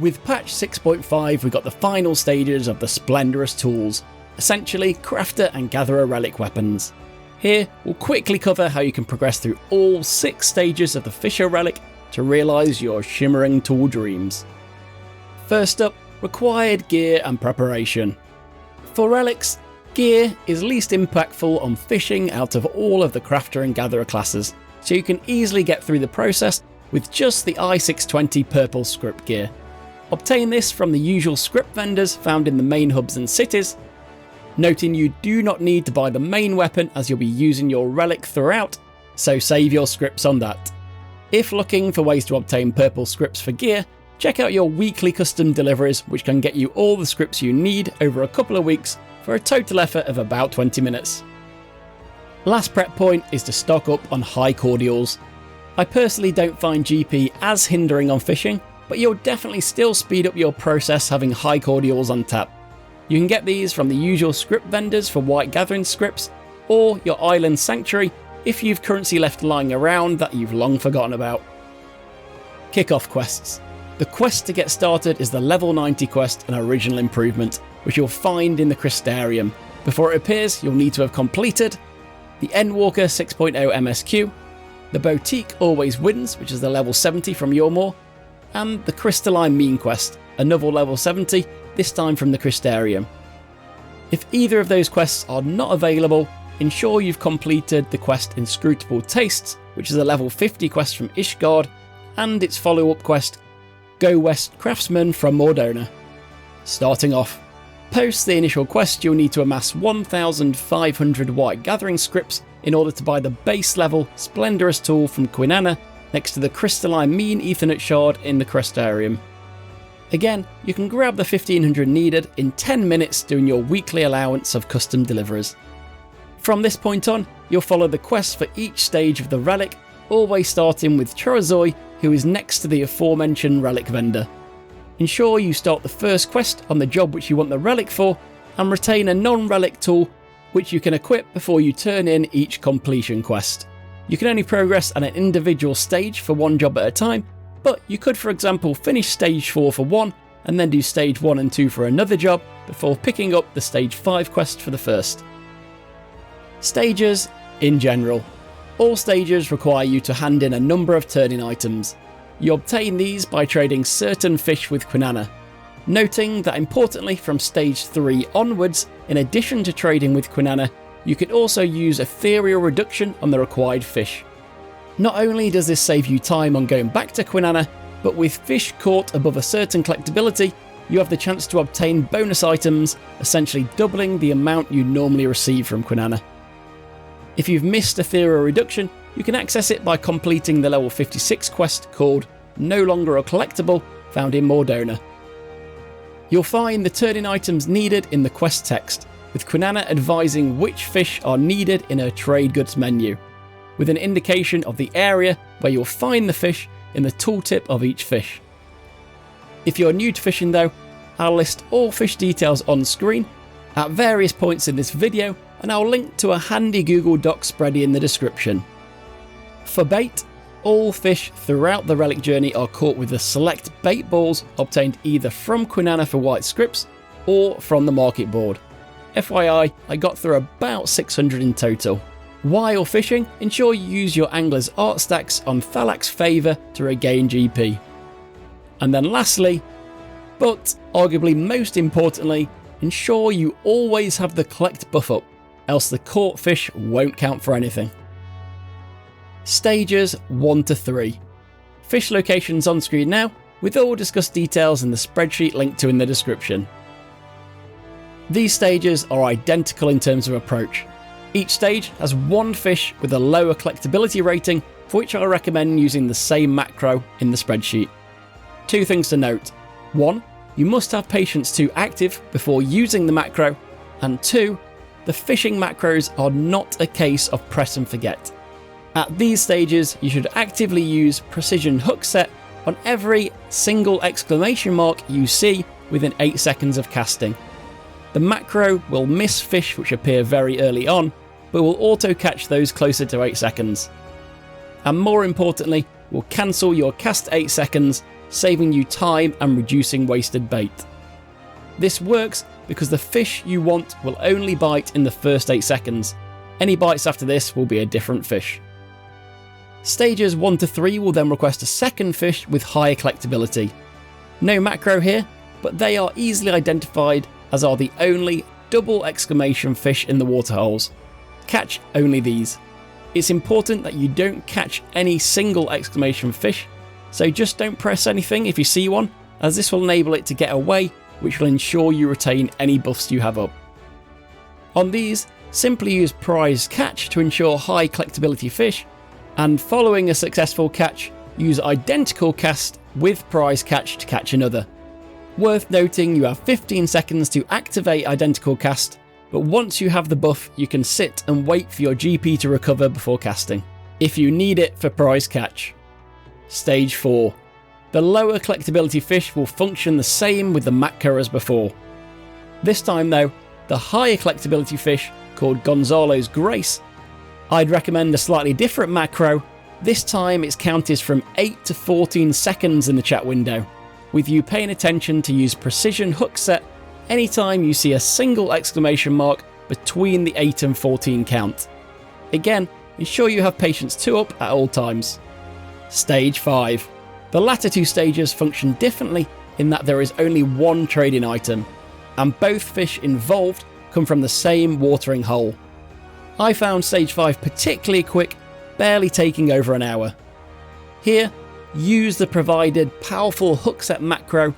With patch 6.5 we got the final stages of the Splendorous Tools, essentially crafter and gatherer relic weapons. Here we'll quickly cover how you can progress through all 6 stages of the Fisher relic to realise your shimmering tool dreams. First up, required gear and preparation. For relics, gear is least impactful on fishing out of all of the crafter and gatherer classes, so you can easily get through the process with just the I620 purple script gear. Obtain this from the usual script vendors found in the main hubs and cities, noting you do not need to buy the main weapon as you'll be using your relic throughout, so save your scripts on that. If looking for ways to obtain purple scripts for gear, check out your weekly custom deliveries which can get you all the scripts you need over a couple of weeks for a total effort of about 20 minutes. Last prep point is to stock up on high cordials. I personally don't find GP as hindering on fishing, but you'll definitely still speed up your process having high cordials on tap. You can get these from the usual script vendors for white gathering scripts, or your island sanctuary if you've currency left lying around that you've long forgotten about. Kickoff quests. The quest to get started is the level 90 quest and original improvement, which you'll find in the Crystarium. Before it appears, you'll need to have completed the Endwalker 6.0 MSQ, the Boutique Always Wins, which is the level 70 from Yormore, and the Crystalline Mean quest, another level 70, this time from the Crystarium. If either of those quests are not available, ensure you've completed the quest Inscrutable Tastes, which is a level 50 quest from Ishgard, and its follow-up quest, Go West Craftsman from Mordona. Starting off, post the initial quest you'll need to amass 1,500 white gathering scripts in order to buy the base level Splendorous Tool from Quinana next to the Crystalline Mean Ethernet Shard in the Crystarium. Again, you can grab the 1,500 needed in 10 minutes doing your weekly allowance of custom deliveries. From this point on, you'll follow the quest for each stage of the relic, always starting with Chorazoi, who is next to the aforementioned relic vendor. Ensure you start the first quest on the job which you want the relic for, and retain a non-relic tool which you can equip before you turn in each completion quest. You can only progress at an individual stage for one job at a time, but you could for example finish stage 4 for one, and then do stage 1 and 2 for another job, before picking up the stage 5 quest for the first. Stages in general. All stages require you to hand in a number of turn-in items. You obtain these by trading certain fish with Quinana. Noting that importantly from stage 3 onwards, in addition to trading with Quinana, you can also use ethereal reduction on the required fish. Not only does this save you time on going back to Quinana, but with fish caught above a certain collectability, you have the chance to obtain bonus items, essentially doubling the amount you normally receive from Quinana. If you've missed ethereal reduction, you can access it by completing the level 56 quest called No Longer a Collectible, found in Mordona. You'll find the turn-in items needed in the quest text, with Quinana advising which fish are needed in her trade goods menu, with an indication of the area where you'll find the fish in the tooltip of each fish. If you're new to fishing though, I'll list all fish details on screen at various points in this video, and I'll link to a handy Google Doc spready in the description. For bait, all fish throughout the relic journey are caught with the select bait balls obtained either from Quinana for white scripts or from the market board. FYI, I got through about 600 in total. While fishing, ensure you use your angler's art stacks on Thalak's favour to regain GP. And then lastly, but arguably most importantly, ensure you always have the collect buff up, else the caught fish won't count for anything. Stages 1 to 3. Fish locations on screen now, with all discussed details in the spreadsheet linked to in the description. These stages are identical in terms of approach. Each stage has one fish with a lower collectability rating, for which I recommend using the same macro in the spreadsheet. 2 things to note. 1. You must have Patience 2 active before using the macro, and 2. The fishing macros are not a case of press and forget. At these stages, you should actively use Precision Hook Set on every single exclamation mark you see within 8 seconds of casting. The macro will miss fish which appear very early on, but will auto catch those closer to 8 seconds. And more importantly, will cancel your cast 8 seconds, saving you time and reducing wasted bait. This works because the fish you want will only bite in the first 8 seconds. Any bites after this will be a different fish. Stages 1 to 3 will then request a second fish with higher collectability. No macro here, but they are easily identified as are the only double exclamation fish in the waterholes. Catch only these. It's important that you don't catch any single exclamation fish, so just don't press anything if you see one, as this will enable it to get away, which will ensure you retain any buffs you have up. On these, simply use prize catch to ensure high collectability fish, and following a successful catch, use identical cast with prize catch to catch another. Worth noting, you have 15 seconds to activate identical cast, but once you have the buff, you can sit and wait for your GP to recover before casting, if you need it for prize catch. Stage 4. The lower collectability fish will function the same with the macro as before. This time though, the higher collectability fish, called Gonzalo's Grace, I'd recommend a slightly different macro. This time it's counted from 8 to 14 seconds in the chat window, with you paying attention to use precision hook set anytime you see a single exclamation mark between the 8 and 14 count. Again, ensure you have patience 2 up at all times. Stage 5. The latter 2 stages function differently in that there is only one trading item, and both fish involved come from the same watering hole. I found stage 5 particularly quick, barely taking over an hour. Here, use the provided powerful hook set macro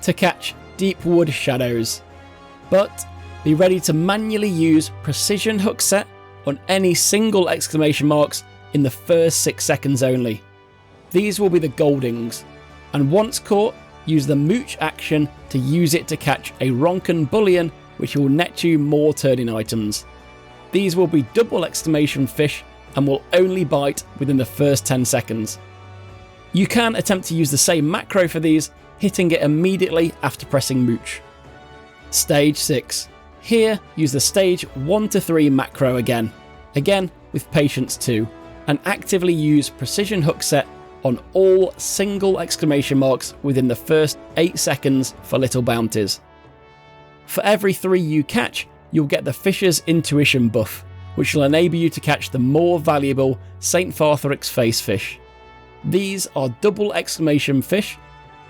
to catch deep wood shadows, but be ready to manually use precision hook set on any single exclamation marks in the first 6 seconds only. These will be the goldings, and once caught, use the mooch action to use it to catch a Ronken bullion, which will net you more turning items. These will be double exclamation fish and will only bite within the first 10 seconds. You can attempt to use the same macro for these, hitting it immediately after pressing mooch. Stage 6. Here, use the stage 1 to 3 macro again with patience 2, and actively use precision hook set on all single exclamation marks within the first 8 seconds for little bounties. For every 3 you catch, you'll get the Fisher's Intuition buff, which will enable you to catch the more valuable St. Fartheric's face fish. These are double exclamation fish,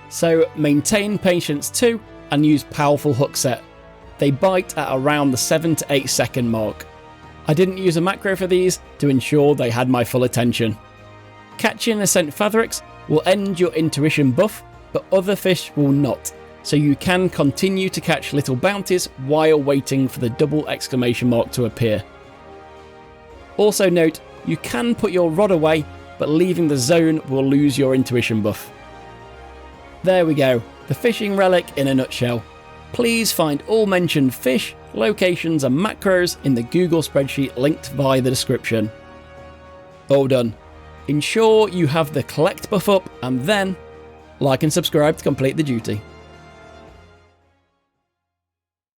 so maintain patience 2 and use powerful hook set. They bite at around the 7 to 8 second mark. I didn't use a macro for these to ensure they had my full attention. Catching a St. Fartheric's will end your intuition buff, but other fish will not, so you can continue to catch little bounties while waiting for the double exclamation mark to appear. Also note, you can put your rod away, but leaving the zone will lose your intuition buff. There we go, the fishing relic in a nutshell. Please find all mentioned fish, locations and macros in the Google spreadsheet linked via the description. All done. Ensure you have the collect buff up and then like and subscribe to complete the duty.